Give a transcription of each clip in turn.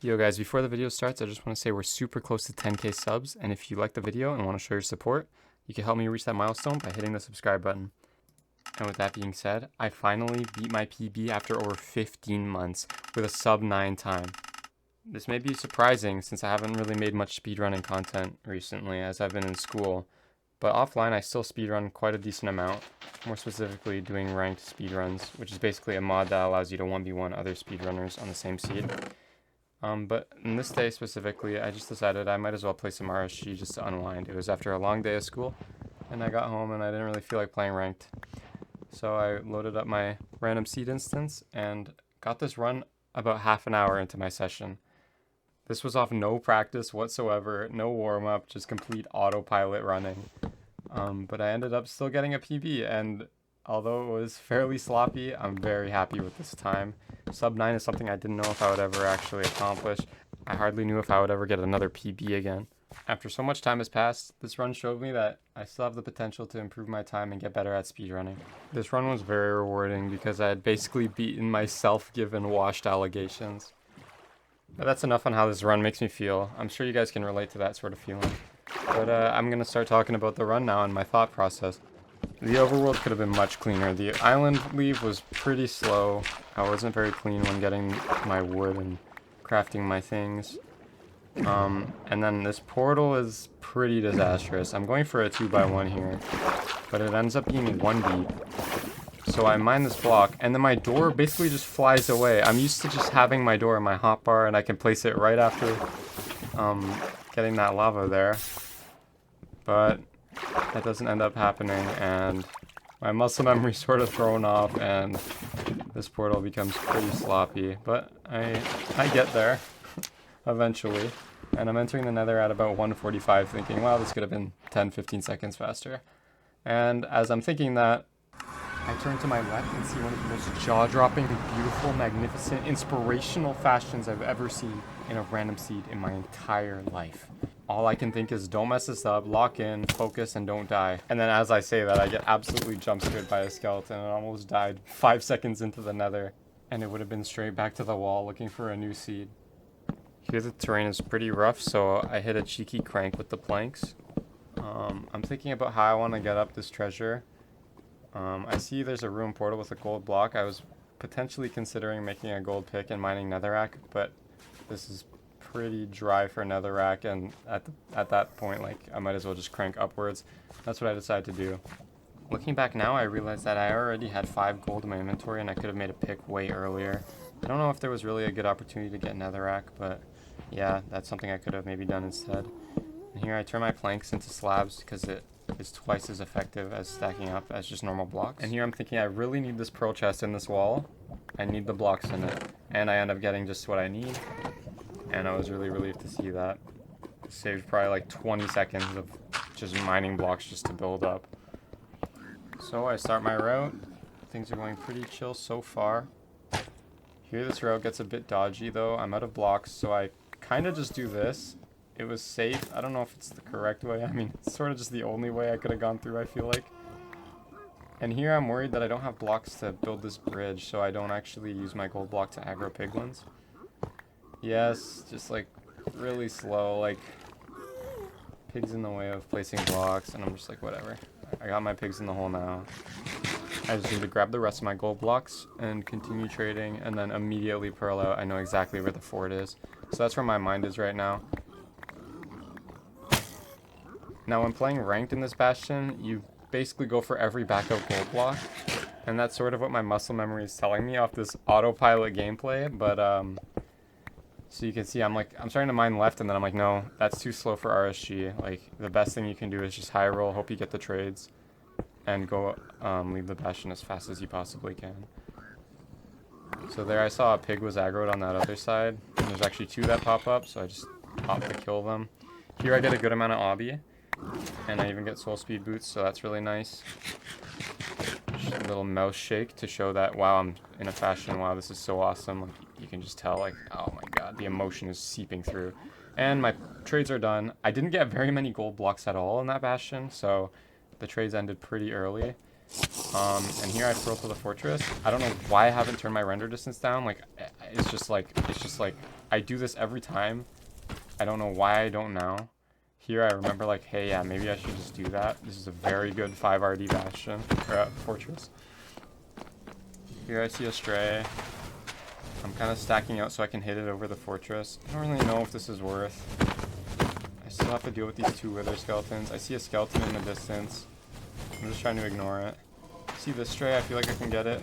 Yo guys, before the video starts, I just want to say we're super close to 10k subs, and if you like the video and want to show your support, you can help me reach that milestone by hitting the subscribe button. And with that being said, I finally beat my PB after over 15 months with a sub 9 time. This may be surprising since I haven't really made much speedrunning content recently as I've been in school, but offline I still speedrun quite a decent amount, more specifically doing ranked speedruns, which is basically a mod that allows you to 1v1 other speedrunners on the same seed. But in this day specifically, I just decided I might as well play some RSG just to unwind. It was after a long day of school, and I got home and I didn't really feel like playing ranked. So I loaded up my random seed instance and got this run about half an hour into my session. This was off no practice whatsoever, no warm-up, just complete autopilot running. But I ended up still getting a PB, and although it was fairly sloppy, I'm very happy with this time. Sub 9 is something I didn't know if I would ever actually accomplish. I hardly knew if I would ever get another PB again. After so much time has passed, this run showed me that I still have the potential to improve my time and get better at speedrunning. This run was very rewarding because I had basically beaten my self-given washed allegations. But that's enough on how this run makes me feel. I'm sure you guys can relate to that sort of feeling. But I'm going to start talking about the run now and my thought process. The overworld could have been much cleaner. The island leave was pretty slow. I wasn't very clean when getting my wood and crafting my things. And then this portal is pretty disastrous. I'm going for a 2x1 here, but it ends up being 1 deep. So I mine this block, and then my door basically just flies away. I'm used to just having my door in my hotbar, and I can place it right after getting that lava there. But that doesn't end up happening, and my muscle memory's sort of thrown off, and this portal becomes pretty sloppy. But I get there eventually, and I'm entering the Nether at about 1:45, thinking, wow, this could have been 10-15 seconds faster. And as I'm thinking that, I turn to my left and see one of the most jaw-dropping, beautiful, magnificent, inspirational fashions I've ever seen in a random seed in my entire life. All I can think is don't mess this up, lock in, focus, and don't die. And then as I say that, I get absolutely jump scared by a skeleton and almost died 5 seconds into the Nether. And it would have been straight back to the wall looking for a new seed. Here the terrain is pretty rough, so I hit a cheeky crank with the planks. I'm thinking about how I want to get up this treasure. I see there's a ruined portal with a gold block. I was potentially considering making a gold pick and mining netherrack, but this is pretty dry for netherrack, and at that point, like, I might as well just crank upwards. That's what I decided to do. Looking back now, I realized that I already had 5 gold in my inventory and I could have made a pick way earlier. I don't know if there was really a good opportunity to get netherrack, but yeah, that's something I could have maybe done instead. And here I turn my planks into slabs because it is twice as effective as stacking up as just normal blocks. And here I'm thinking I really need this pearl chest in this wall. I need the blocks in it. And I end up getting just what I need. And I was really relieved to see that. Saved probably like 20 seconds of just mining blocks just to build up. So I start my route. Things are going pretty chill so far. Here this route gets a bit dodgy though. I'm out of blocks, so I kind of just do this. It was safe. I don't know if it's the correct way. I mean, it's sort of just the only way I could have gone through, I feel like. And here I'm worried that I don't have blocks to build this bridge, so I don't actually use my gold block to aggro piglins. Yes, just like really slow, like pigs in the way of placing blocks, and I'm just like, whatever. I got my pigs in the hole now. I just need to grab the rest of my gold blocks and continue trading, and then immediately pearl out. I know exactly where the fort is. So that's where my mind is right now. Now when playing ranked in this bastion, you basically go for every backup gold block, and that's sort of what my muscle memory is telling me off this autopilot gameplay, but so you can see I'm starting to mine left, and then I'm like, no, that's too slow for RSG. Like, the best thing you can do is just high roll, hope you get the trades, and go leave the bastion as fast as you possibly can. So there I saw a pig was aggroed on that other side, and there's actually 2 that pop up, so I just pop to kill them. Here I get a good amount of obby, and I even get soul speed boots, so that's really nice. Just a little mouse shake to show that, wow, I'm in a fashion, wow, this is so awesome. Like, you can just tell, like, oh my god, the emotion is seeping through. And my trades are done. I didn't get very many gold blocks at all in that bastion, so the trades ended pretty early. And here I pearl to the fortress. I don't know why I haven't turned my render distance down. Like, it's just like I do this every time. I don't know why I don't now. Here I remember like, hey, yeah, maybe I should just do that. This is a very good 5 RD bastion, or fortress. Here I see a stray. I'm kind of stacking out so I can hit it over the fortress. I don't really know if this is worth. I still have to deal with these 2 wither skeletons. I see a skeleton in the distance. I'm just trying to ignore it. See this stray? I feel like I can get it.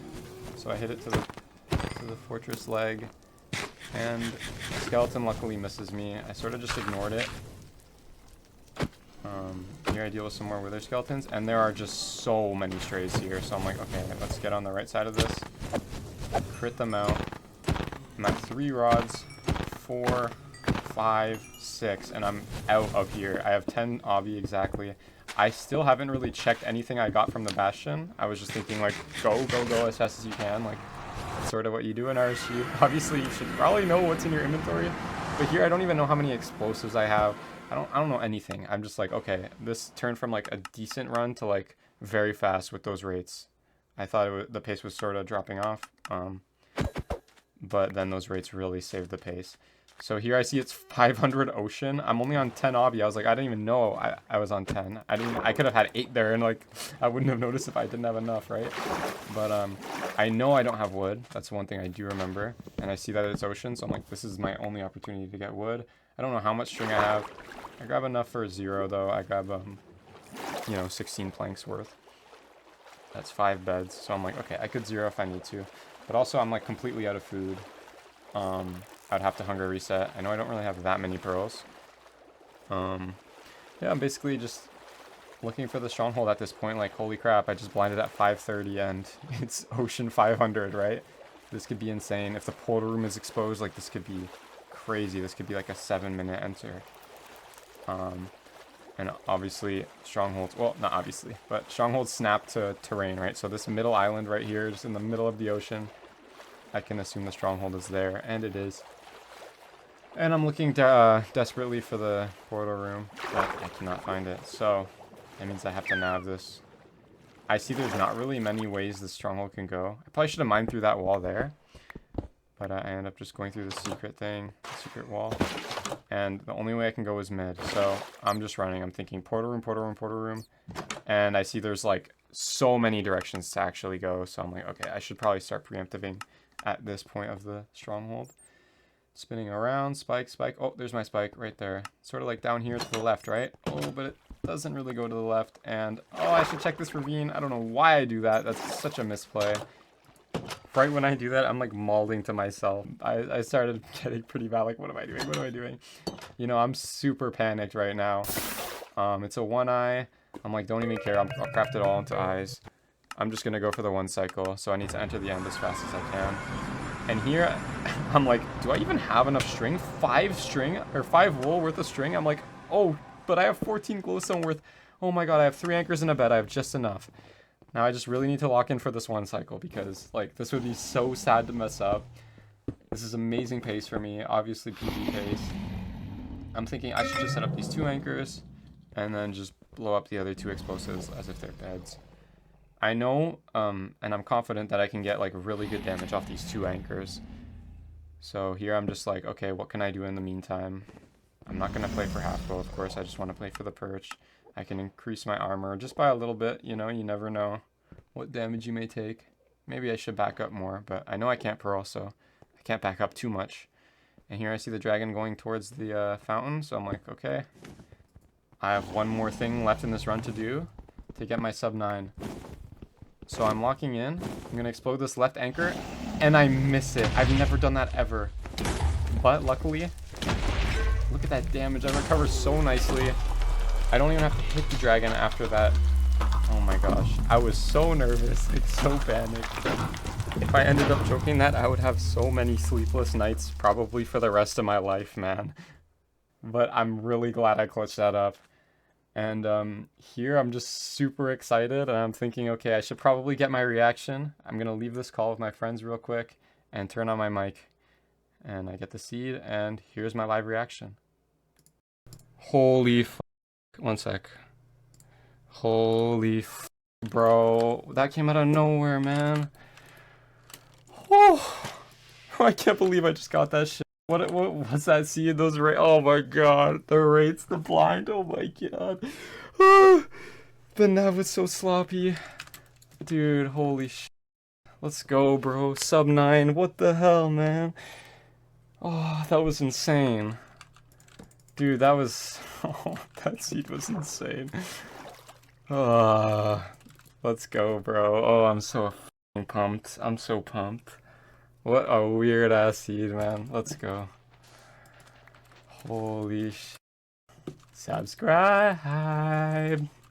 So I hit it to the fortress leg. And the skeleton luckily misses me. I sort of just ignored it. Here I deal with some more wither skeletons. And there are just so many strays here. So I'm like, okay, let's get on the right side of this. Crit them out. I'm at 3 rods, 4, 5, 6, and I'm out of here. I have 10 obby exactly. I still haven't really checked anything I got from the bastion. I was just thinking like, go as fast as you can. Like, that's sort of what you do in RSG. Obviously, you should probably know what's in your inventory. But here, I don't even know how many explosives I have. I don't know anything. I'm just like, okay, this turned from like a decent run to like very fast with those rates. I thought the pace was sort of dropping off. But then those rates really saved the pace. So here I see it's 500 ocean. I'm only on 10 obby. I was like, I didn't even know I was on 10. I could have had 8 there, and like I wouldn't have noticed if I didn't have enough, right? But I know I don't have wood. That's one thing I do remember. And I see that it's ocean, so I'm like, this is my only opportunity to get wood. I don't know how much string I have. I grab enough for 0 though. I grab 16 planks worth. That's 5 beds. So I'm like, okay, I could 0 if I need to. But also I'm like completely out of food. I'd have to hunger reset. I know I don't really have that many pearls. Yeah, I'm basically just looking for the stronghold at this point. Like, holy crap, I just blinded at 5:30 and it's ocean 500, right? This could be insane. If the portal room is exposed, like, this could be crazy. This could be like a 7-minute enter. And obviously strongholds, well, not obviously, but strongholds snap to terrain, right? So this middle island right here, just in the middle of the ocean, I can assume the stronghold is there, and it is. And I'm looking desperately for the portal room, but I cannot find it. So that means I have to nav this. I see there's not really many ways the stronghold can go. I probably should have mined through that wall there, but I end up just going through the secret thing, the secret wall. And the only way I can go is mid. So I'm just running. I'm thinking portal room, portal room, portal room. And I see there's like so many directions to actually go. So I'm like, okay, I should probably start preemptiving at this point of the stronghold. Spinning around, spike, spike. Oh, there's my spike right there. Sort of like down here to the left, right? Oh, but it doesn't really go to the left. And, oh, I should check this ravine. I don't know why I do that. That's such a misplay. Right when I do that, I'm like mauling to myself. I started getting pretty bad. Like, what am I doing? What am I doing? You know, I'm super panicked right now. It's a 1 eye. I'm like, don't even care. I'll craft it all into eyes. I'm just going to go for the 1 cycle. So I need to enter the end as fast as I can. And here, I'm like, do I even have enough string? 5 string, or 5 wool worth of string? I'm like, oh, but I have 14 glowstone worth. Oh my god, I have 3 anchors in a bed. I have just enough. Now I just really need to lock in for this 1 cycle because, like, this would be so sad to mess up. This is amazing pace for me, obviously PB pace. I'm thinking I should just set up these 2 anchors and then just blow up the other 2 explosives as if they're beds. I know, and I'm confident that I can get, like, really good damage off these 2 anchors. So here I'm just like, okay, what can I do in the meantime? I'm not going to play for half bow, of course. I just want to play for the perch. I can increase my armor just by a little bit, you know, you never know what damage you may take. Maybe I should back up more, but I know I can't pearl, so I can't back up too much. And here I see the dragon going towards the fountain, so I'm like, okay. I have 1 more thing left in this run to do to get my sub 9. So I'm locking in. I'm going to explode this left anchor, and I miss it. I've never done that ever. But luckily, look at that damage. I recover so nicely. I don't even have to hit the dragon after that. Oh my gosh. I was so nervous, like so panicked. If I ended up choking that, I would have so many sleepless nights, probably for the rest of my life, man. But I'm really glad I clutched that up. And here I'm just super excited, and I'm thinking, okay, I should probably get my reaction. I'm going to leave this call with my friends real quick and turn on my mic. And I get the seed, and here's my live reaction. Holy f***. 1 sec. Holy f***, bro. That came out of nowhere, man. Oh, I can't believe I just got that shit. What's that seed? Those rate? Oh my god, the rates, the blind. Oh my god. The nav was so sloppy, dude. Holy sh. Let's go, bro. Sub 9. What the hell, man? Oh, that was insane, dude. That was. Oh, that seed was insane. Let's go, bro. Oh, I'm so f***ing pumped. I'm so pumped. What a weird ass seed, man. Let's go. Holy sh. Subscribe.